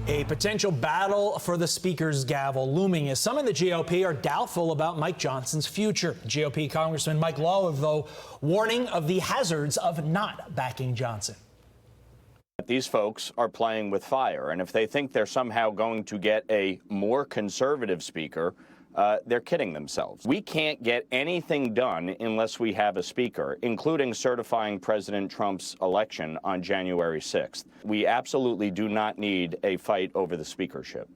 A potential battle for the Speaker's gavel looming as some in the GOP are doubtful about Mike Johnson's future. GOP Congressman Mike Lawler, though, warning of the hazards of not backing Johnson. These folks are playing with fire, and if they think they're somehow going to get a more conservative speaker, they're kidding themselves. We can't get anything done unless we have a speaker, including certifying President Trump's election on January 6th. We absolutely do not need a fight over the speakership.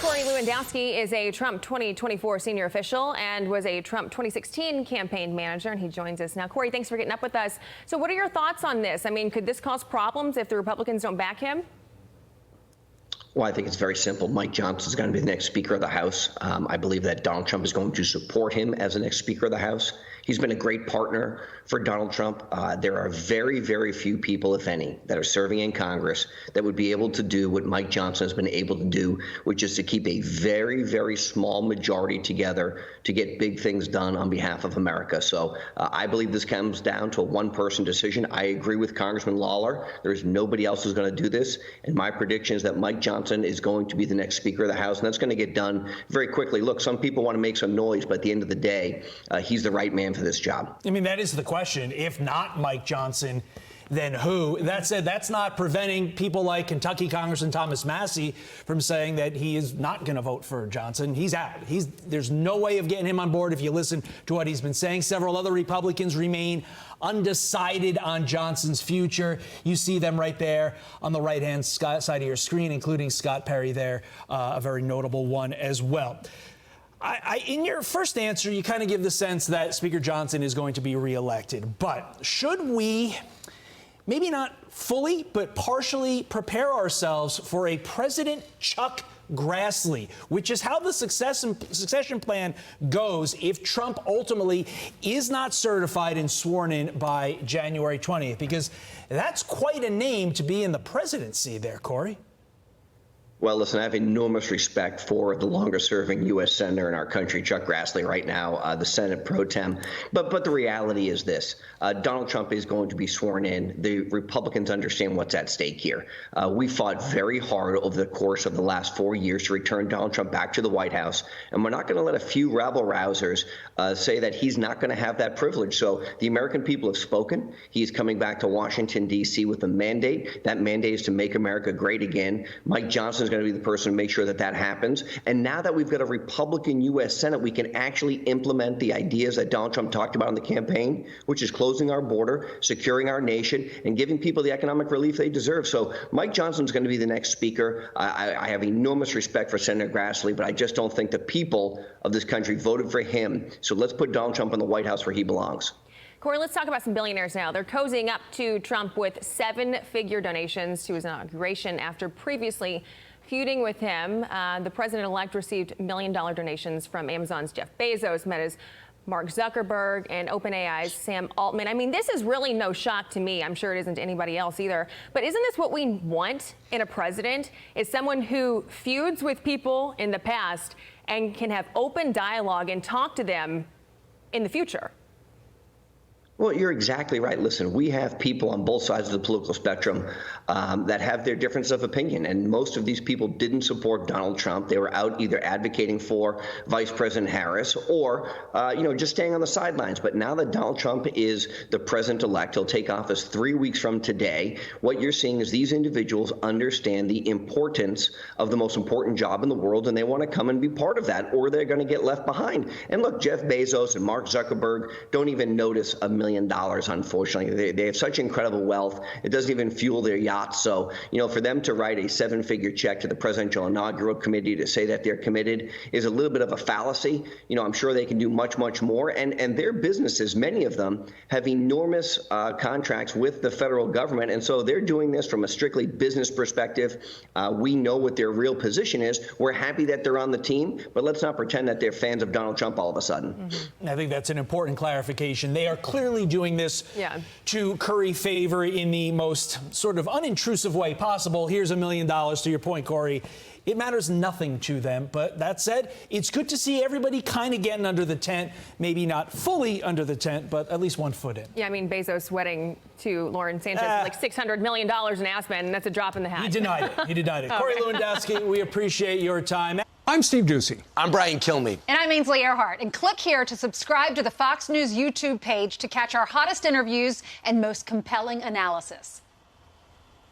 Corey Lewandowski is a Trump 2024 senior official and was a Trump 2016 campaign manager, and he joins us now. Corey, thanks for getting up with us. So what are your thoughts on this? I mean, could this cause problems if the Republicans don't back him? Well, I think it's very simple. Mike Johnson is going to be the next Speaker of the House. I believe that Donald Trump is going to support him as the next Speaker of the House. He's been a great partner for Donald Trump. There are very, very few people, if any, that are serving in Congress that would be able to do what Mike Johnson has been able to do, which is to keep a very, very small majority together to get big things done on behalf of America. So I believe this comes down to a one-person decision. I agree with Congressman Lawler. There's nobody else who's going to do this. And my prediction is that Mike Johnson is going to be the next Speaker of the House, and that's going to get done very quickly. Look, some people want to make some noise, but at the end of the day, he's the right man for this job. I mean, that is the question. If not Mike Johnson, then who? That said, that's not preventing people like Kentucky Congressman Thomas Massie from saying that he is not going to vote for Johnson. He's out. There's no way of getting him on board if you listen to what he's been saying. Several other Republicans remain undecided on Johnson's future. You see them right there on the right-hand side of your screen, including Scott Perry there, a very notable one as well. In your first answer, you kind of give the sense that Speaker Johnson is going to be reelected. But should we, maybe not fully, but partially prepare ourselves for a President Chuck Grassley, which is how the succession plan goes if Trump ultimately is not certified and sworn in by January 20th? Because that's quite a name to be in the presidency there, Corey. Well, listen, I have enormous respect for the longest-serving U.S. Senator in our country, Chuck Grassley, right now, the Senate pro tem. But the reality is this. Donald Trump is going to be sworn in. The Republicans understand what's at stake here. We fought very hard over the course of the last 4 years to return Donald Trump back to the White House, and we're not going to let a few rabble-rousers say that he's not going to have that privilege. So the American people have spoken. He's coming back to Washington, D.C. with a mandate. That mandate is to make America great again. Mike Johnson is going to be the person to make sure that that happens. And now that we've got a Republican U.S. Senate, we can actually implement the ideas that Donald Trump talked about in the campaign, which is closing our border, securing our nation, and giving people the economic relief they deserve. So Mike Johnson's going to be the next speaker. I have enormous respect for Senator Grassley, but I just don't think the people of this country voted for him. So let's put Donald Trump in the White House where he belongs. Corey, let's talk about some billionaires now. They're cozying up to Trump with seven-figure donations to his inauguration after previously feuding with him. The president-elect received million-dollar donations from Amazon's Jeff Bezos, Meta's Mark Zuckerberg, and OpenAI's Sam Altman. I mean, this is really no shock to me. I'm sure it isn't to anybody else either. But isn't this what we want in a president? Is someone who feuds with people in the past and can have open dialogue and talk to them in the future? Well, you're exactly right. Listen, we have people on both sides of the political spectrum that have their difference of opinion, and most of these people didn't support Donald Trump. They were out either advocating for Vice President Harris or, just staying on the sidelines. But now that Donald Trump is the president-elect, he'll take office 3 weeks from today. What you're seeing is these individuals understand the importance of the most important job in the world, and they want to come and be part of that, or they're going to get left behind. And look, Jeff Bezos and Mark Zuckerberg don't even notice $1 million, unfortunately. They have such incredible wealth. It doesn't even fuel their yachts. So, for them to write a seven-figure check to the Presidential Inaugural Committee to say that they're committed is a little bit of a fallacy. I'm sure they can do much, much more. And their businesses, many of them, have enormous contracts with the federal government. And so they're doing this from a strictly business perspective. We know what their real position is. We're happy that they're on the team, but let's not pretend that they're fans of Donald Trump all of a sudden. I think that's an important clarification. They are clearly clearly doing this to curry favor in the most sort of unintrusive way possible. Here's $1 million, to your point, Corey. It matters nothing to them. But that said, it's good to see everybody kind of getting under the tent, maybe not fully under the tent, but at least 1 foot in. Yeah, I mean, Bezos' wedding to Lauren Sanchez, like $600 million in Aspen. That's a drop in the hat. He denied it. He denied it. Corey Lewandowski, we appreciate your time. I'm Steve Ducey. I'm Brian Kilmeade. And I'm Ainsley Earhart. And click here to subscribe to the Fox News YouTube page to catch our hottest interviews and most compelling analysis.